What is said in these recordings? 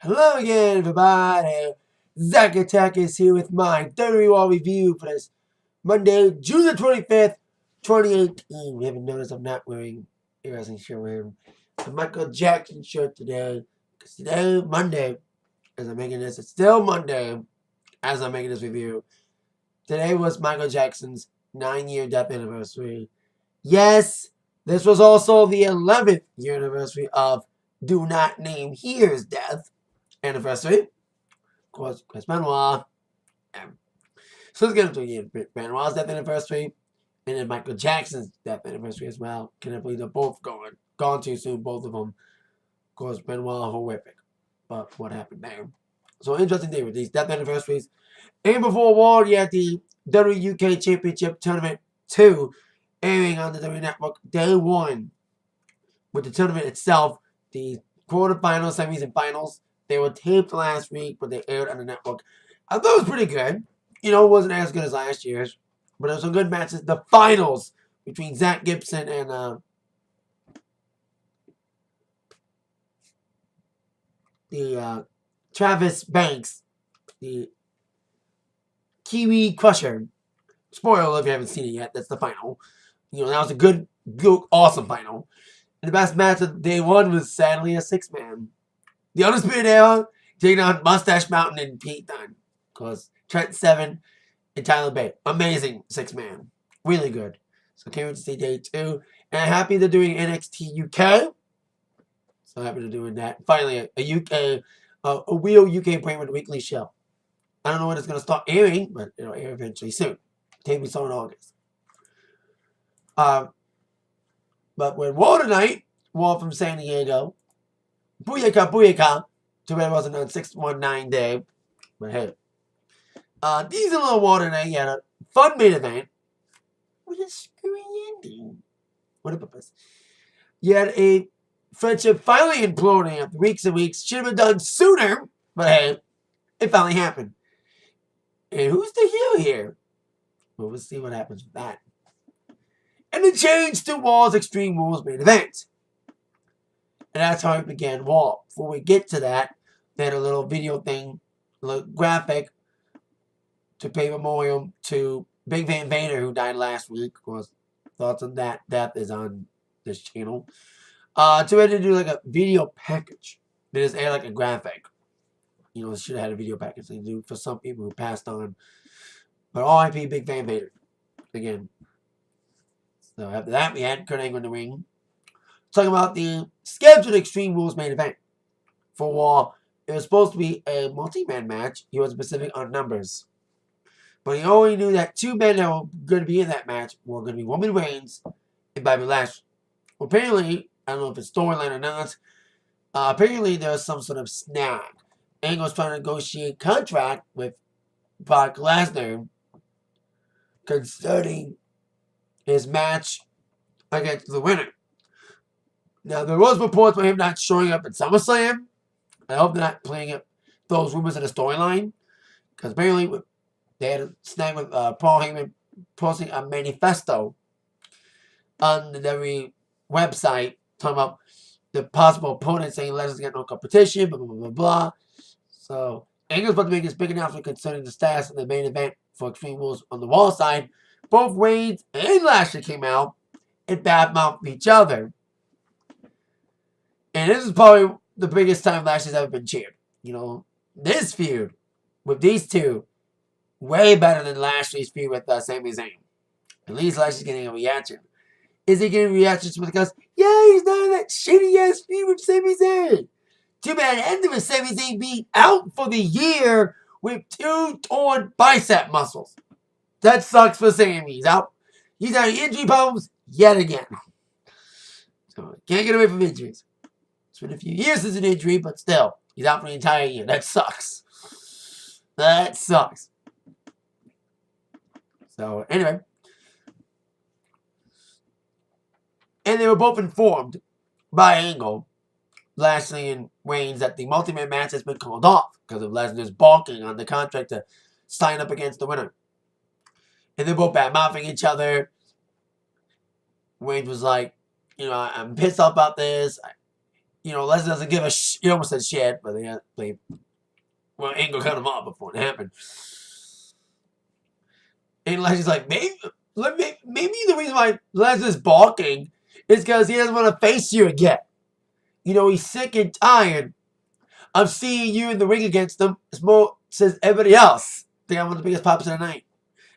Hello again, everybody. Zach Attack is here with my WWE Raw review for this Monday, June the 25th, 2018. You haven't noticed I'm not wearing a wrestling shirt. I'm wearing the Michael Jackson shirt today. Because today, Monday, as I'm making this, it's still Monday as I'm making this review. Today was Michael Jackson's 9-year death anniversary. Yes, this was also the 11th year anniversary of Do Not Name Here's death anniversary. Of course, Chris Benoit. So let's get into Benoit's death anniversary and then Michael Jackson's death anniversary as well. Can't believe they're both gone too soon, both of them. Of course, Benoit horrific. But what happened there? So interesting day with these death anniversaries. And before War, you had the WWE UK Championship Tournament 2 airing on the WWE Network day 1. With the tournament itself, the quarterfinals, semis, and finals, they were taped last week, but they aired on the network. I thought it was pretty good. It wasn't as good as last year's, but there were some good matches. The finals between Zach Gibson and Travis Banks, the Kiwi Crusher. Spoiler if you haven't seen it yet, that's the final. That was a good, awesome final. And the best match of day 1 was sadly a 6-man. The Undisputed Era taking on Mustache Mountain and Pete Dunne. Because Trent Seven and Tyler Bate. Amazing 6-man. Really good. So can't wait to see day 2. And I'm happy they're doing NXT UK. So happy they're doing that. Finally, a real UK brand weekly show. I don't know when it's going to start airing, but it'll air eventually soon. Taping so in August. But with War tonight, War from San Diego. Booyaka, booyaka. Too bad it wasn't on 619 day. But hey. Decent little War tonight. You had a fun main event. With a screwy ending. What a purpose. You had a friendship finally imploding after weeks and weeks. Should have been done sooner. But hey, it finally happened. And who's the heel here? Well, we'll see what happens with that. And the change to War's Extreme Rules main event. And that's how it began War. Before we get to that, they had a little video thing, a little graphic to pay memorial to Big Van Vader, who died last week. Of course, thoughts on that death is on this channel. To do like a video package. They just air like a graphic. Should have had a video package they do for some people who passed on. But R.I.P. Big Van Vader. Again. So after that, we had Kurt Angle in the ring. Talking about the scheduled Extreme Rules main event. For War, it was supposed to be a multi-man match. He was specific on numbers. But he only knew that 2 men that were going to be in that match were going to be Roman Reigns and Bobby Lashley. Well, apparently, I don't know if it's storyline or not, apparently there was some sort of snag. Angle's trying to negotiate a contract with Brock Lesnar concerning his match against the winner. Now, there was reports about him not showing up at SummerSlam. I hope they're not playing up those rumors in the storyline. Because apparently, they had a snag with Paul Heyman posting a manifesto on the WWE website talking about the possible opponent saying Lesnar's got no competition, blah, blah, blah, blah, blah. So, Angle's about to make his big announcement concerning the status of the main event for Extreme Rules on the Raw side. Both Reigns and Lashley came out and badmouthed each other. And this is probably the biggest time Lashley's ever been cheered. This feud with these two, way better than Lashley's feud with Sami Zayn. At least Lashley's getting a reaction. Is he getting reactions because, yeah, he's not in that shitty-ass feud with Sami Zayn. Too bad it ended with Sami Zayn being out for the year with 2 torn bicep muscles. That sucks for Sami. He's out. He's having injury problems yet again. So, can't get away from injuries. It's been a few years since an injury, but still, he's out for the entire year. That sucks. That sucks. So, anyway. And they were both informed by Angle, Lashley and Reigns, that the multi-man match has been called off because of Lesnar's balking on the contract to sign up against the winner. And they're both bad-mouthing each other. Reigns was like, I'm pissed off about this. Lesnar doesn't give a he almost said shit, but Angle cut him off before it happened. And Lesnar's like, maybe the reason why Lesnar's balking is because he doesn't want to face you again. He's sick and tired of seeing you in the ring against him. It's more, says everybody else. I think I'm one of the biggest pops of the night.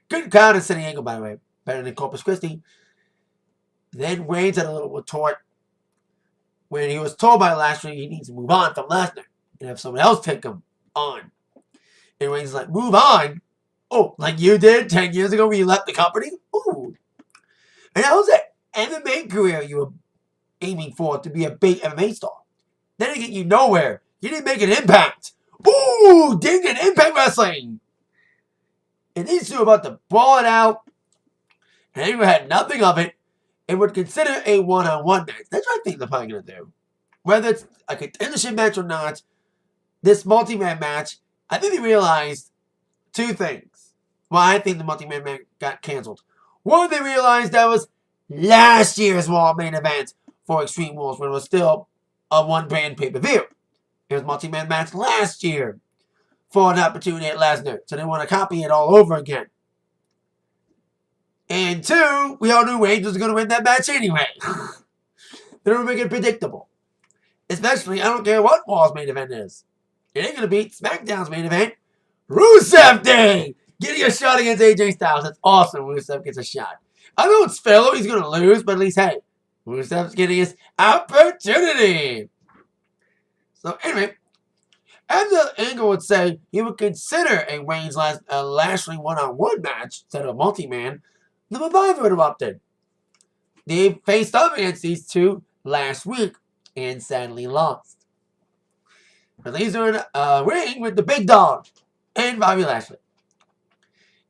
Good crowd in San Diego, by the way. Better than Corpus Christi. Then Reigns had a little retort when he was told by Lashley he needs to move on from Lesnar and have someone else take him on. And Reigns is like, move on? Oh, like you did 10 years ago when you left the company? Ooh. And that was it. MMA career you were aiming for to be a big MMA star. Then it get you nowhere. You didn't make an impact. Ooh, ding it, Impact Wrestling. And these two are about to brawl it out. And anyone had nothing of it and would consider a one-on-one match. That's what I think they're probably going to do. Whether it's a contendership match or not, this multi-man match, I think they realized two things. Well, I think the multi-man match got canceled. One, they realized that was last year's Raw main event for Extreme Rules when it was still a one-brand pay-per-view. It was a multi-man match last year for an opportunity at Lesnar. So they want to copy it all over again. And two, we all knew Reigns was going to win that match anyway. They don't make it predictable. Especially, I don't care what Raw's main event is. It ain't going to beat SmackDown's main event. Rusev Day! Getting a shot against AJ Styles. That's awesome. Rusev gets a shot. I know it's Phil. He's going to lose, but at least, hey, Rusev's getting his opportunity. So, anyway, as the Angle would say, he would consider a Reigns Lashley one-on-one match instead of a multi-man. The Revival interrupted. They faced up against these two last week and sadly lost. But these are in a ring with the big dog and Bobby Lashley.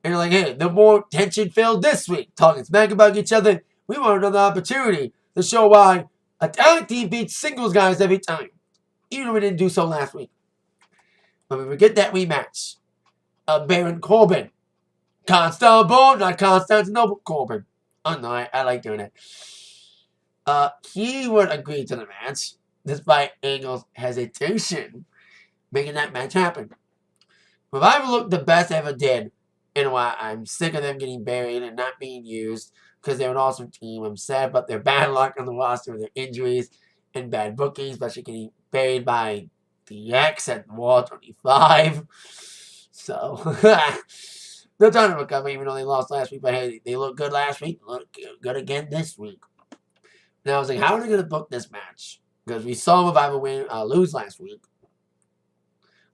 And they're like, hey, the more tension-filled this week, talking smack about each other. We want another opportunity to show why a tag team beats singles guys every time. Even though we didn't do so last week. But we would get that rematch of Baron Corbin. Constantinople, not Constantinople, Corbin. Oh no, I like doing it. He would agree to the match, despite Angle's hesitation, making that match happen. Revival looked the best they ever did in a while. I'm sick of them getting buried and not being used because they're an awesome team. I'm sad about their bad luck on the roster with their injuries and bad bookings, especially getting buried by DX at Raw 25. So, they're trying to recover even though they lost last week. But hey, they look good last week. Look good again this week. Now I was like, how are they going to book this match? Because we saw Revival lose last week.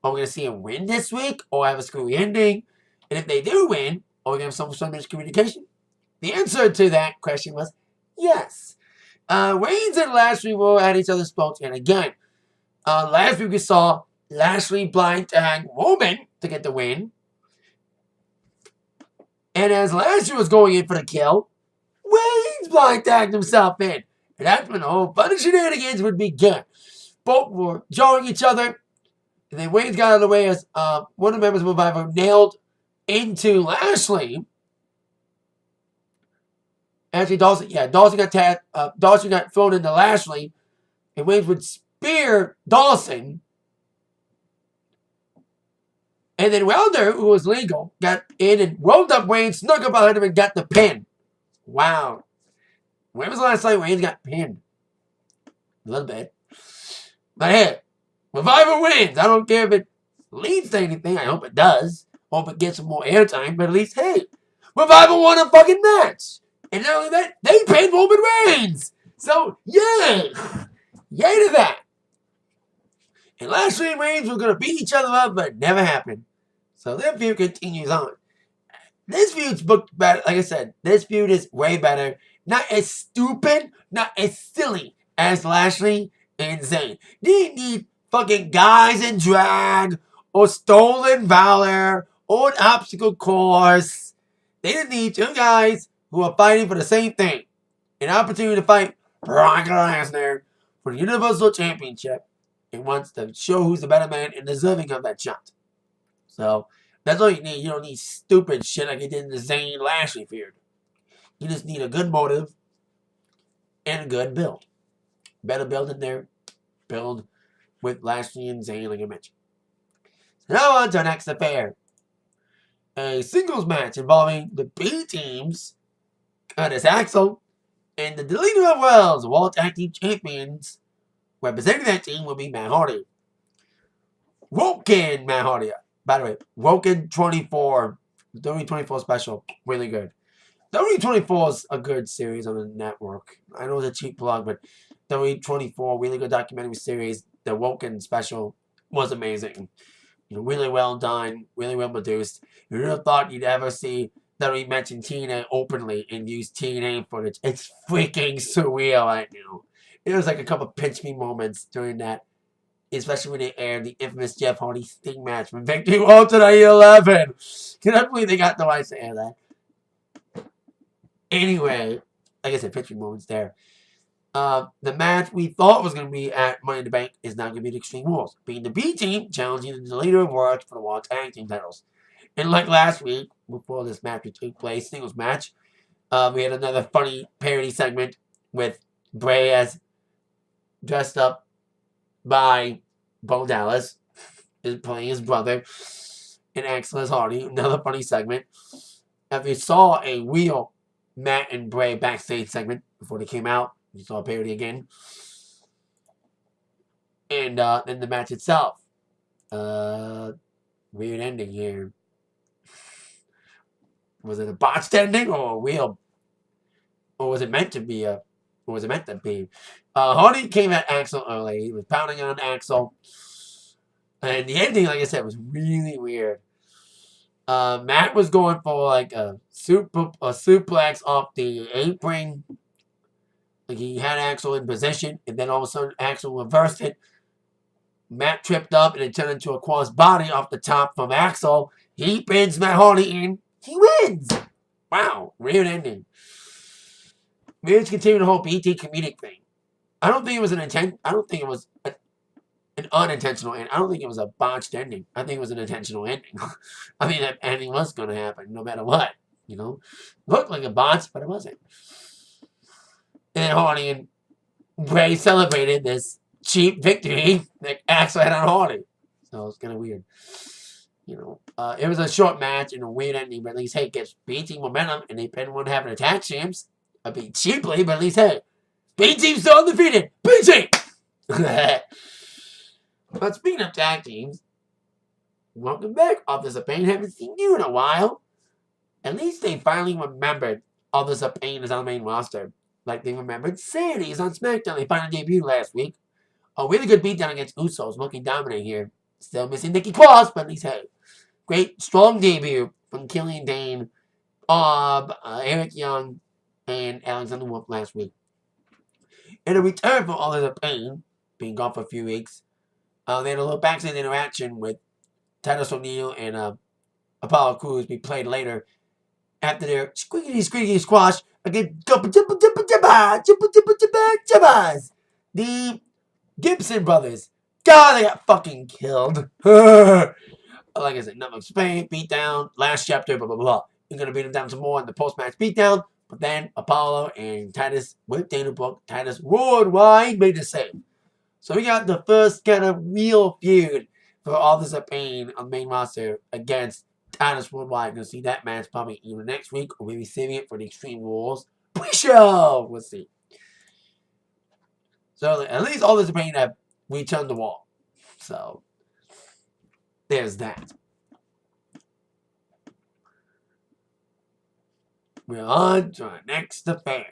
Are we going to see him win this week? Or have a screwy ending? And if they do win, are we going to have some sort of miscommunication? The answer to that question was yes. Reigns and Lashley were at each other's throats. And again, last week we saw Lashley blind tag Roman to get the win. And as Lashley was going in for the kill, Reigns blind tagged himself in. And that's when a whole bunch of shenanigans would begin. Both were jawing each other. And then Reigns got out of the way as one of the members of Revival nailed into Lashley. Actually, Dawson got thrown into Lashley. And Reigns would spear Dawson. And then Wilder, who was legal, got in and rolled up Reigns, snuck up behind him, and got the pin. Wow. When was the last time Reigns got pinned? A little bit. But hey, Revival wins. I don't care if it leads to anything. I hope it does. Hope it gets some more airtime. But at least, hey, Revival won a fucking match. And not only that, they pinned Roman Reigns. So, yay. Yay to that. And Lashley and Reigns were going to beat each other up, but it never happened. So their feud continues on. This feud's booked better. Like I said, this feud is way better. Not as stupid, not as silly as Lashley and Zayn. They didn't need fucking guys in drag or stolen valor or an obstacle course. They didn't need two guys who are fighting for the same thing. An opportunity to fight Brock Lesnar for the Universal Championship. And wants to show who's the better man and deserving of that shot. So, that's all you need. You don't need stupid shit like you did in the Zayn Lashley feud. You just need a good motive and a good build. Better build in there, build with Lashley and Zayn, like I mentioned. So now on to our next affair. A singles match involving the B teams, Curtis Axel, and the Deleter of Wells, World Tag Team Champions. Representing that team will be Matt Hardy. Woken Matt Hardy. By the way, Woken 24, WWE 24 special, really good. WWE 24 is a good series on the network. I know it's a cheap plug, but WWE 24, really good documentary series. The Woken special was amazing. Really well done, really well produced. You would have thought you'd ever see WWE mention TNA openly and use TNA footage. It's freaking surreal right now. It was like a couple pinch me moments during that, especially when they aired the infamous Jeff Hardy Sting match from Victory Road to 11. Can I believe they got the rights to air that? Anyway, like I said, pinch me moments there. The match we thought was going to be at Money in the Bank is now going to be the Extreme Rules, being the B team challenging the leader of World for the World Tag Team titles. And like last week, before this match took place, singles match, we had another funny parody segment with Bray as dressed up by Bo Dallas, is playing his brother, and Axel as Hardy. Another funny segment. If you saw a real Matt and Bray backstage segment before they came out, you saw a parody again. And then the match itself. Weird ending here. Was it a botched ending or a real? Or was it meant to be a? Or was it meant to be? Hardy came at Axel early. He was pounding on Axel. And the ending, like I said, was really weird. Matt was going for like a suplex off the apron. Like he had Axel in position, and then all of a sudden Axel reversed it. Matt tripped up, and it turned into a cross body off the top from Axel. He pins Matt Hardy in. He wins. Wow, weird ending. Maybe it's continuing the whole BT comedic thing. I don't think it was an intent. I don't think it was an unintentional ending. I don't think it was a botched ending. I think it was an intentional ending. I mean, that ending was going to happen no matter what. Looked like a botch, but it wasn't. And Hardy and Bray celebrated this cheap victory that Axel had on Hardy. So it's kind of weird. It was a short match and a weird ending, but at least, hey, it gives B-Team momentum, and they've been one having attack champs. I mean, cheaply, but at least, hey, B-Team's still undefeated. B-Team! But speaking of tag teams, welcome back, Authors of Pain. Haven't seen you in a while. At least they finally remembered Authors of Pain is on the main roster. Like they remembered Sandy is on SmackDown. They finally debuted last week. A really good beatdown against Usos, looking dominant here. Still missing Nikki Cross, but at least, hey, great, strong debut from Killian Dane, Eric Young, and Alexander Wolf last week. In a return for Authors of Pain, being gone for a few weeks, they had a little backstage interaction with Titus O'Neil and Apollo Crews be played later after their squeaky squash against the Gibson brothers. God, they got fucking killed. Like I said, nothing explained, beat down, last chapter, blah, blah, blah. You're going to beat them down some more in the post-match beatdown, but then Apollo and Titus with Dana Brooke, Titus worldwide made the save. So we got the first kind of real feud for Authors of Pain on the main roster against Titus Worldwide. You'll see that match probably either next week or maybe saving it for the Extreme Rules pre-show. We'll see. So at least Authors of Pain have returned the wall. So there's that. We're on to our next affair.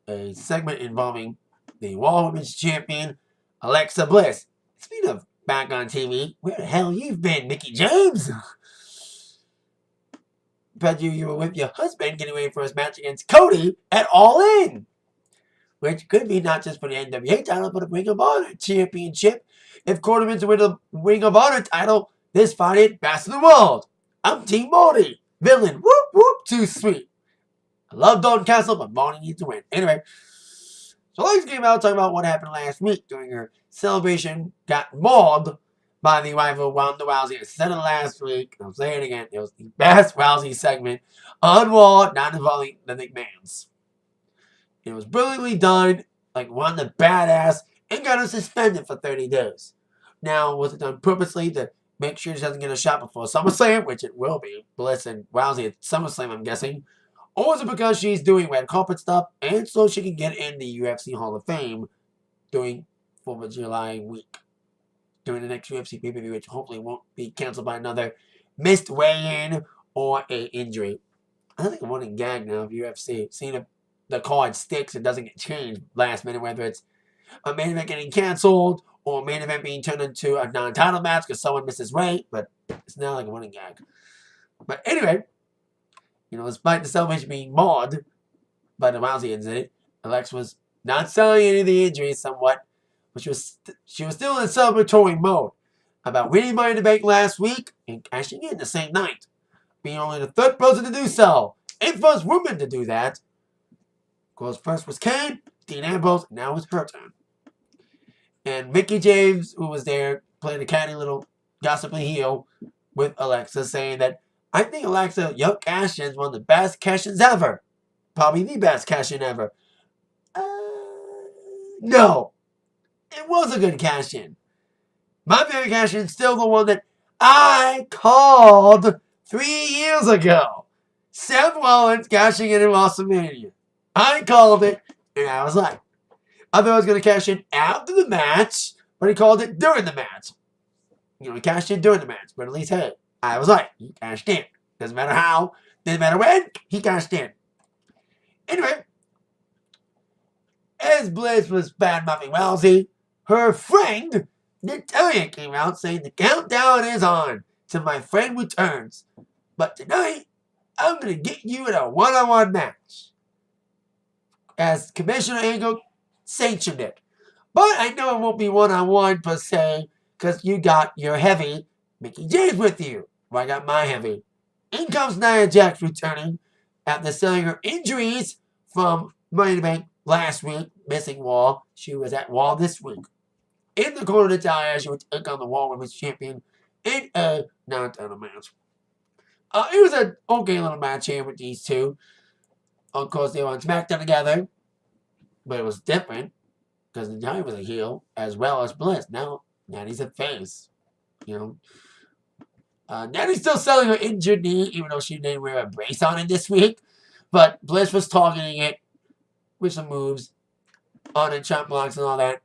A segment involving the Raw Women's Champion, Alexa Bliss. Speaking of back on TV, where the hell you've been, Mickie James? Bet you were with your husband getting ready for his match against Cody at All In. Which could be not just for the NWA title, but a Ring of Honor Championship. If Cody wins to win the Ring of Honor title, this fight Best in the World. I'm Team Marty. Villain, whoop whoop, too sweet. I love Dalton Castle, but Marty needs to win. Anyway, so Alexa came out talking about what happened last week during her celebration. Got mauled by the rival Ronda Rousey. I said it last week, and I'm saying it again. It was the best Rousey segment on Raw, not involving the McMahons. It was brilliantly done, like Ronda badass, and got her suspended for 30 days. Now, was it done purposely to make sure she doesn't get a shot before SummerSlam, which it will be, Bliss and Rousey at SummerSlam, I'm guessing, or is it because she's doing red carpet stuff and so she can get in the UFC Hall of Fame during 4th of July week, during the next UFC pay-per-view, which hopefully won't be canceled by another missed weigh-in or a injury. I think I'm running gag now of UFC. Seeing if the card sticks and doesn't get changed last minute, whether it's a main event getting canceled or a main event being turned into a non-title match because someone misses weight, but it's now like a running gag. But anyway, despite the celebration being marred by the Rousey incident, Alexa was not selling any of the injuries somewhat, but she was still in celebratory mode about winning Money in the Bank last week and cashing in the same night, being only the 3rd person to do so and first woman to do that. Of course, first was Kane, Dean Ambrose, and now it's her turn. And Mickie James, who was there, playing a catty little gossipy heel with Alexa, saying that, I think Alexa, your cash-in is one of the best cash-ins ever. Probably the best cash-in ever. No. It was a good cash-in. My favorite cash-in is still the one that I called 3 years ago. Seth Rollins cashing in WrestleMania. I called it, and I was like, I thought I was going to cash in after the match, but he called it during the match. He cashed in during the match, but at least, hey, I was right. He cashed in. Doesn't matter how, doesn't matter when, he cashed in. Anyway, as Bliss was bad-mouthing Rousey, her friend, Natalia, came out saying the countdown is on till my friend returns. But tonight, I'm going to get you in a one-on-one match. As Commissioner Angle sanctioned it. But I know it won't be one-on-one per se, because you got your heavy Mickie James with you. Well, I got my heavy. In comes Nia Jax returning after selling her injuries from Money in the Bank last week, missing Raw. She was at Raw this week. In the corner of Natalia, she would take on the Raw Women's Champion in a non-title match. It was an okay little match here with these two. Of course, they were on SmackDown together, but it was different because Natalia was a heel as well as Bliss. Now, Natty's a face. Natty's still selling her injured knee, even though she didn't wear a brace on it this week. But Bliss was targeting it with some moves on and chop blocks and all that.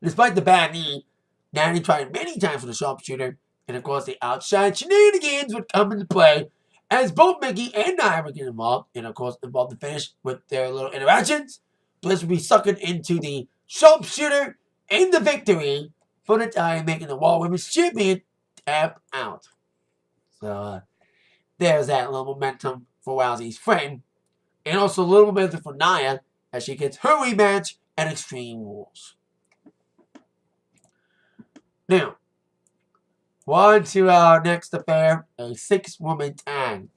Despite the bad knee, Natty tried many times for the sharpshooter, and of course the outside shenanigans would come into play as both Mickie and Nia would get involved, and of course involved the finish with their little interactions. Bliss would be suckered into the sharpshooter and the victory for Natalia, making the Raw Women's Champion tap out. So there's that little momentum for Rousey's friend, and also a little momentum for Nia as she gets her rematch at Extreme Rules. Now, on to our next affair, a 6-woman tag,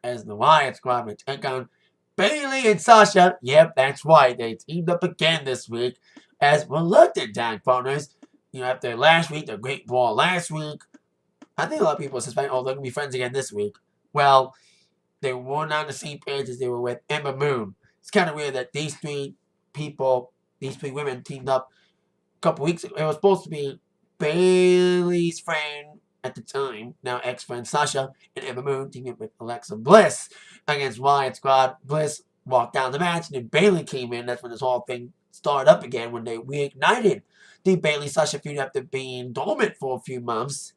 as the Riot Squad will take on Bayley and Sasha. Yep, that's right, they teamed up again this week as reluctant tag partners. After last week, the Great Brawl last week, I think a lot of people suspect, they're going to be friends again this week. Well, they weren't on the same page as they were with Ember Moon. It's kind of weird that these three women teamed up a couple weeks ago. It was supposed to be Bayley's friend at the time, now ex-friend Sasha, and Ember Moon teaming up with Alexa Bliss against Riot Squad. Bliss walked down the match, and then Bayley came in. That's when this whole thing started up again, when they reignited the Bayley-Sasha feud after being dormant for a few months.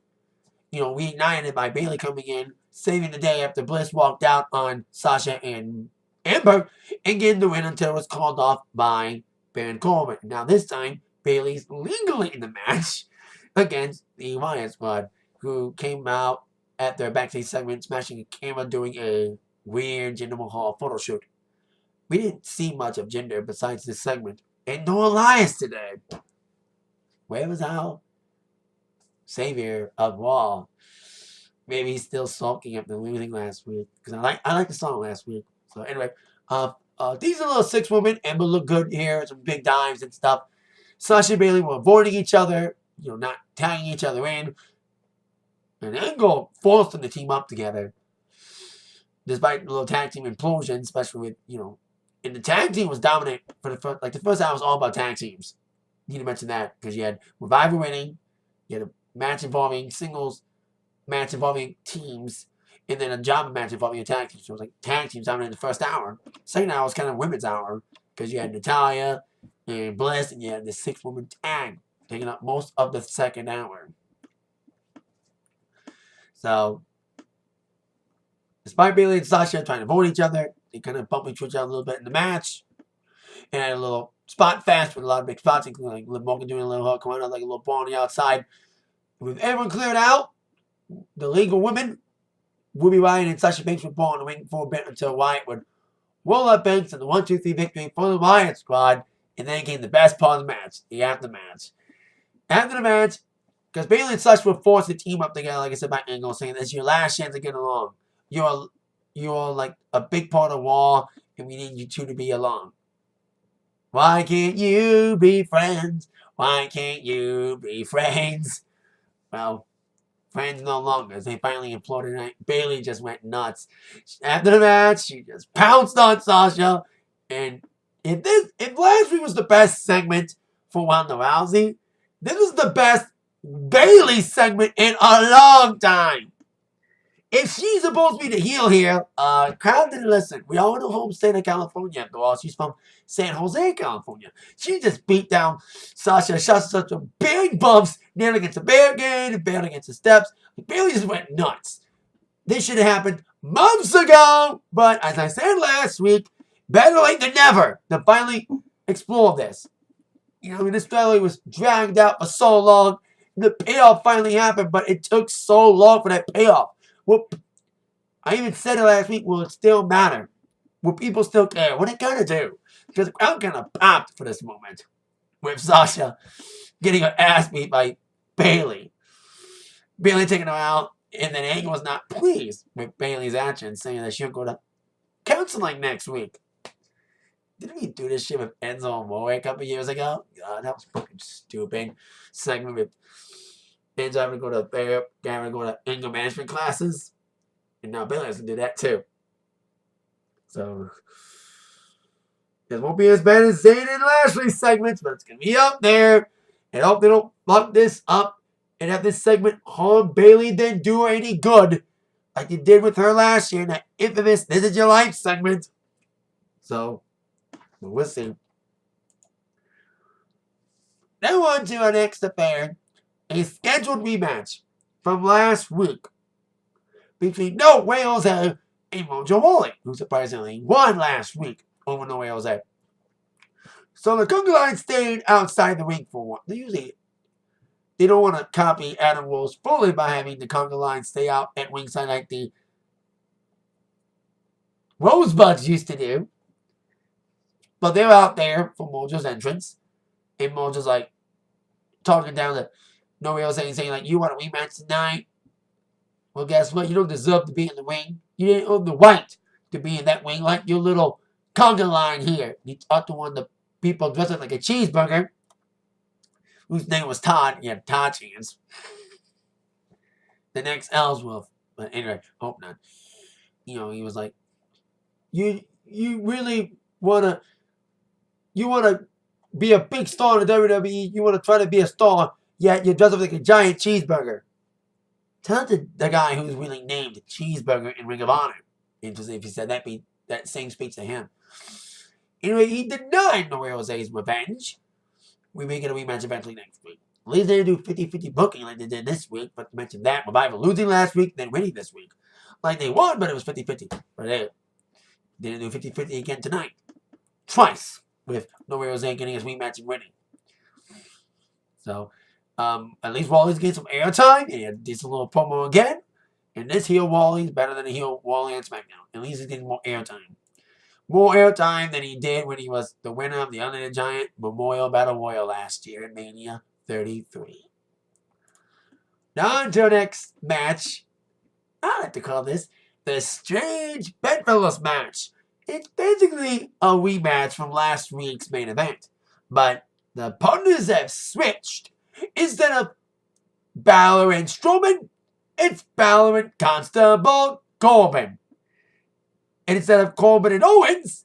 Reignited by Bayley coming in, saving the day after Bliss walked out on Sasha and Ember, and getting the win until it was called off by Baron Corbin. Now this time, Bayley's legally in the match against the Riot Squad, who came out at their backstage segment, smashing a camera, doing a weird Jinder Mahal photo shoot. We didn't see much of Jinder besides this segment. And no Elias today. Where was our savior of Raw? Maybe he's still sulking after losing last week. Because I like the song last week. So anyway, these are little 6 women. Ember looked good here. Some big dives and stuff. Sasha and Bayley were avoiding each other. Not tagging each other in. And Angle forced them to team up together. Despite the little tag team implosion, especially with, and the tag team was dominant for the first hour was all about tag teams. need to mention that because you had Revival winning, you had a match involving singles, match involving teams, and then a job match involving a tag team. So it was like tag teams down in the first hour. Second hour was kind of women's hour because you had Natalya and Bliss, and you had the 6-woman tag taking up most of the second hour. So, despite Bayley and Sasha trying to avoid each other, they kind of bumped each other a little bit in the match. And had a little spot fest with a lot of big spots, including like Liv Morgan doing a little hook, coming out like a little ball on the outside. With everyone cleared out, the League of Women, Ruby Riott and Sasha Banks were ball in the ring for a bit until Wyatt would roll up Banks and the 1-2-3 victory for the Wyatt squad. And then came the best part of the match, the aftermatch. After the match, because Bayley and Sasha were forced to team up together, like I said, by Angle, saying this is your last chance to get along. You're like a big part of Raw, and we need you two to be along. Why can't you be friends? Why can't you be friends? Well, friends no longer. They finally imploded, and Bayley just went nuts. After the match, she just pounced on Sasha. And if last week was the best segment for Ronda Rousey, this is the best Bayley segment in a long time. If she's supposed to be the heel here, crowd didn't listen. We all know home state of California after all. She's from San Jose, California. She just beat down Sasha. Shot such a big bumps, nailed against the barricade, and bailed against the steps. Bayley just went nuts. This should have happened months ago, but as I said last week, better late than never to finally explore this. You know, I mean, this story was dragged out for so long. The payoff finally happened, but it took so long for that payoff. Well, I even said it last week, will it still matter? Will people still care? What it gonna do? Because the crowd kind of popped for this moment with Sasha getting her ass beat by Bayley. Bayley taking her out, and then Angle was not pleased with Bayley's actions, saying that she'll go to counseling next week. Didn't we do this shit with Enzo Amore a couple years ago? God, that was fucking stupid. Segment with Enzo having to go to therapy, having to go to anger management classes. And now Bayley has to do that too. So, it won't be as bad as Zayn and Lashley's segments, but it's going to be up there. And I hope they don't fuck this up and have this segment harm Bayley then do her any good like you did with her last year in that infamous This Is Your Life segment. So, we'll see. Now on to our next affair. A scheduled rematch from last week between No Way Jose and Mojo Rawley, who surprisingly won last week over No Way Jose. So the Conga Line stayed outside the ring for one. They don't want to copy Adam Rose fully by having the Conga Line stay out at ringside like the Rosebuds used to do. But they're out there for Mojo's entrance. And Mojo's like talking down to No Way Jose saying like, you want a rematch tonight? Well, guess what? You don't deserve to be in the ring. You didn't earn the right to be in that ring like your little Conga Line here. He talked to one of the people dressed like a cheeseburger, whose name was Todd. He had Todd's hands. The next Ellsworth. But anyway, hope not. You know, he was like, you really wanna be a big star in the WWE. You wanna try to be a star, yet you're dressed up like a giant cheeseburger. Tell the guy who's really named Cheeseburger in Ring of Honor. Interesting if he said that same speech to him. Anyway, he denied No Way Jose's revenge. We may get a rematch eventually next week. At least they didn't do 50-50 booking like they did this week, but to mention that, Revival losing last week, then winning this week. Like they won, but it was 50-50. But they didn't do 50-50 again tonight. Twice, with No Way Jose getting his rematch and winning. So, at least Wally's getting some airtime. He had a decent little promo again. And this heel Wally's better than the heel Wally on SmackDown. At least he's getting more airtime. More airtime than he did when he was the winner of the Unlimited Giant Memorial Battle Royal last year at Mania 33. Now on to our next match. I like to call this the Strange Bedfellows match. It's basically a rematch from last week's main event. But the partners have switched. Instead of Balor and Strowman, it's Balor and Constable Corbin. And instead of Corbin and Owens,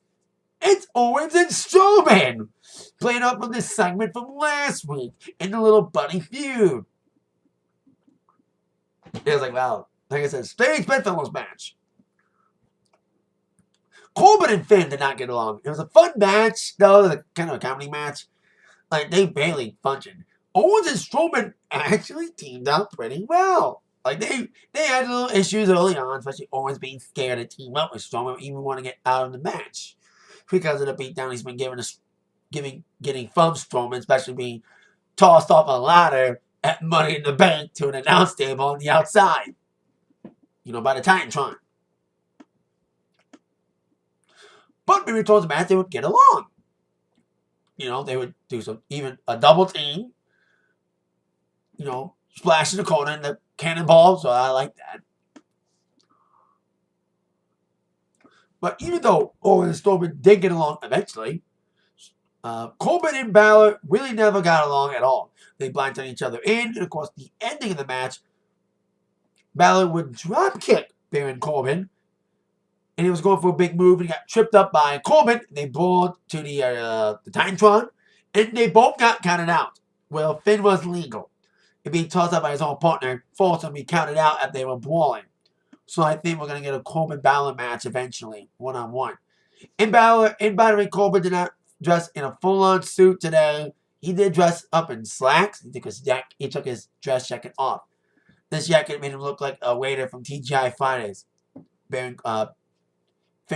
it's Owens and Strowman. Playing up from this segment from last week in the little buddy feud. It was like, wow, like I said, stage bedfellows match. Corbin and Finn did not get along. It was a fun match, though, kind of a comedy match. Like, they barely functioned. Owens and Strowman actually teamed up pretty well. Like, they had little issues early on, especially Owens being scared to team up with Strowman, even want to get out of the match. Because of the beatdown he's been getting from Strowman, especially being tossed off a ladder at Money in the Bank to an announce table on the outside. You know, by the Titantron. But maybe towards the match, they would get along. You know, they would do even a double team. You know, splash in the corner and the cannonball, so I like that. But even though Owens and Strowman did get along eventually, Corbin and Balor really never got along at all. They blindsided each other in, and of course, the ending of the match, Balor would drop kick Baron Corbin, and he was going for a big move, and he got tripped up by Corbin. They brought to the Titantron, and they both got counted out. Well, Finn was legal. And being tossed up by his own partner forced him to be counted out as they were brawling. So I think we're going to get a Corbin-Balor match eventually, one-on-one. And by the way, Corbin did not dress in a full-on suit today. He did dress up in slacks. He took his dress jacket off. This jacket made him look like a waiter from TGI Fridays. Finn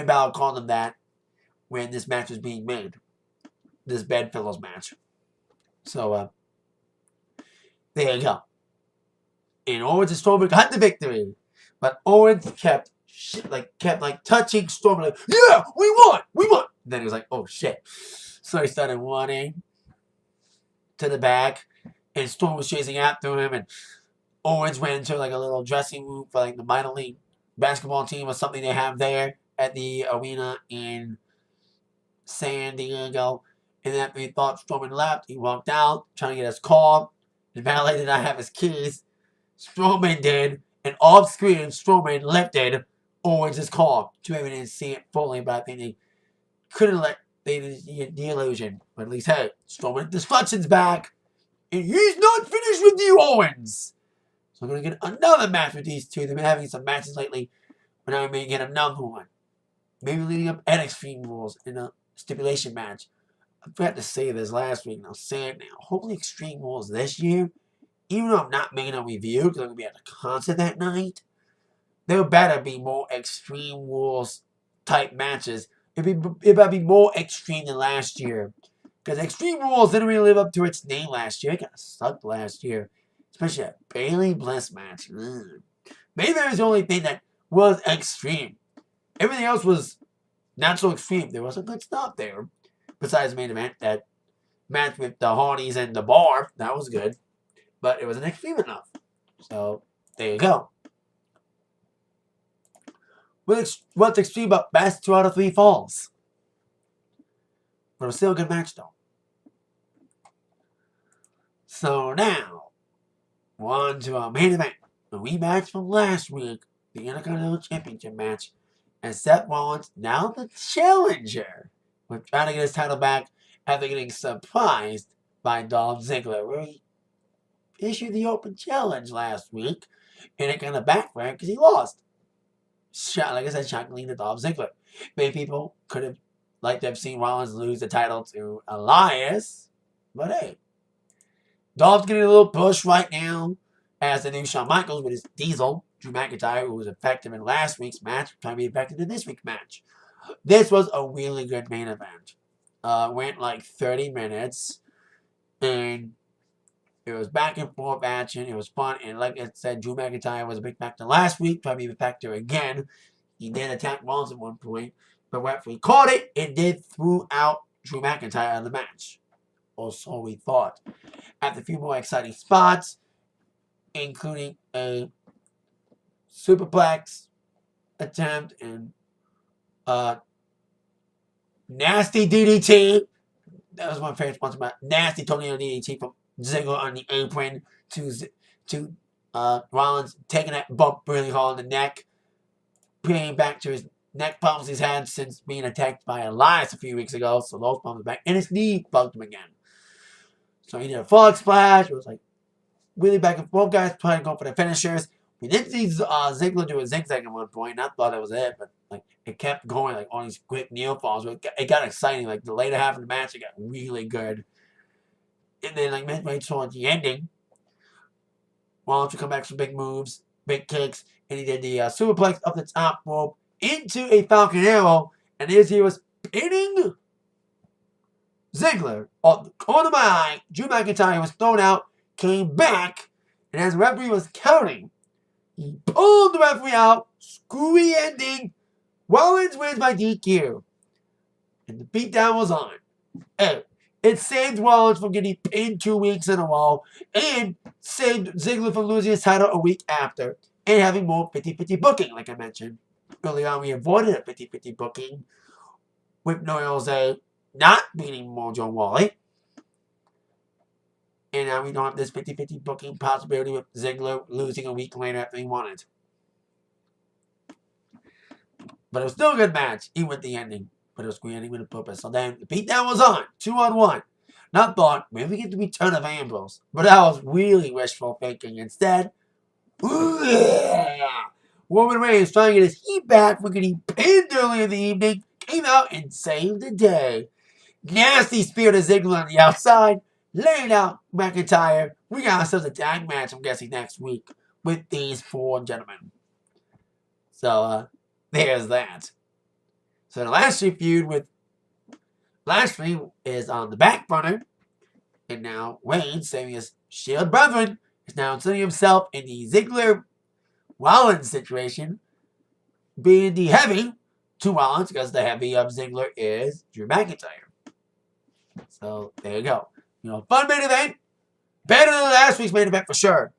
Balor called him that when this match was being made. This Bedfellows match. So, there you go. And Owens and Strowman got the victory. But Owens kept touching Strowman like, yeah, we won! And then he was like, oh shit. So he started running to the back, and Strowman was chasing after him, and Owens went into like a little dressing room for like the minor league basketball team or something they have there at the arena in San Diego. And then after he thought Strowman left, he walked out trying to get his car. The valet did not have his keys. Strowman did. And off screen, Strowman lifted Owens' car. Too bad we didn't see it fully, but I think they couldn't let the illusion. But at least, hey, Strowman Destruction's back. And he's not finished with you, Owens. So we're going to get another match with these two. They've been having some matches lately. But now we may get another one. Maybe leading up at Extreme Rules in a stipulation match. I forgot to say this last week, and I'll say it now. Hopefully Extreme Rules this year, even though I'm not making a review because I'm going to be at the concert that night, there better be more Extreme Rules type matches. It better be more extreme than last year. Because Extreme Rules didn't really live up to its name last year. It kind of sucked last year. Especially that Bayley Bliss match. Maybe that was the only thing that was extreme. Everything else was not so extreme. There was some good stuff there. Besides the main event, that match with the Hardys and the Bar, that was good. But it wasn't extreme enough. So, there you go. What's extreme about best 2 out of 3 falls? But it was still a good match, though. So now, on to our main event. The rematch from last week, the Intercontinental Championship match. And Seth Rollins, now the challenger, was trying to get his title back after getting surprised by Dolph Ziggler, where he issued the open challenge last week, and it kind of backfired because he lost. Like I said, shockingly to Dolph Ziggler. Many people could have liked to have seen Rollins lose the title to Elias, but hey, Dolph's getting a little push right now as the new Shawn Michaels with his Diesel, Drew McIntyre, who was effective in last week's match, trying to be effective in this week's match. This was a really good main event. Went like 30 minutes, and it was back and forth action. It was fun, and like I said, Drew McIntyre was a big factor last week, trying to be a factor again. He did attack Rollins at one point, but after he caught it, it did throw out Drew McIntyre out of the match. Or so we thought. After a few more exciting spots, including a superplex attempt and nasty DDT. That was my favorite sponsor about nasty tornado DDT from Ziggler on the apron to Rollins taking that bump really hard on the neck, paying back to his neck problems he's had since being attacked by Elias a few weeks ago. So those problems are back. And his knee bugged him again. So he did a frog splash. It was like really back and forth. Guys trying to go for the finishers. We did see Ziggler do a zigzag at one point. And I thought that was it. But like it kept going, like all these quick kneel falls. It got exciting. Like the later half of the match, it got really good. And then like midway towards the ending, Rollins would come back with some big moves, big kicks, and he did the superplex up the top rope into a Falcon Arrow, and as he was pinning Ziggler on the corner of my eye, Drew McIntyre was thrown out, came back, and as the referee was counting, he pulled the referee out, screwy ending. Rollins wins by DQ, and the beatdown was on. And it saved Rollins from getting pinned 2 weeks in a row, and saved Ziggler from losing his title a week after, and having more 50-50 booking, like I mentioned. Early on, we avoided a 50-50 booking with No Jose not beating Mojo Wally. And now we don't have this 50-50 booking possibility with Ziggler losing a week later after he wanted. But it was still a good match, even with the ending. But it was great ending with a purpose. So then the beatdown was on, 2-on-1. Not thought, maybe we get the return of Ambrose. But that was really wishful thinking. Instead, Roman Reigns trying to get his heat back for getting pinned earlier in the evening, came out and saved the day. Nasty spear to Ziggler on the outside, laying out McIntyre. We got ourselves a tag match, I'm guessing, next week with these 4 gentlemen. So, there's that. So the Lashley feud with Lashley is on the back burner. And now Wayne, saving his Shield brethren, is now inserting himself in the Ziggler-Rollins situation, being the heavy to Rollins, because the heavy of Ziggler is Drew McIntyre. So there you go. Fun main event. Better than last week's main event for sure.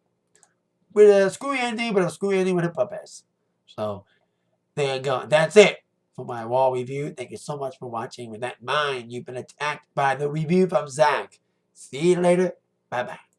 With a screwy ending, but a screwy ending with a purpose. So there you go. That's it for my Raw review. Thank you so much for watching. With that in mind, you've been attacked by the review from Zach. See you later. Bye-bye.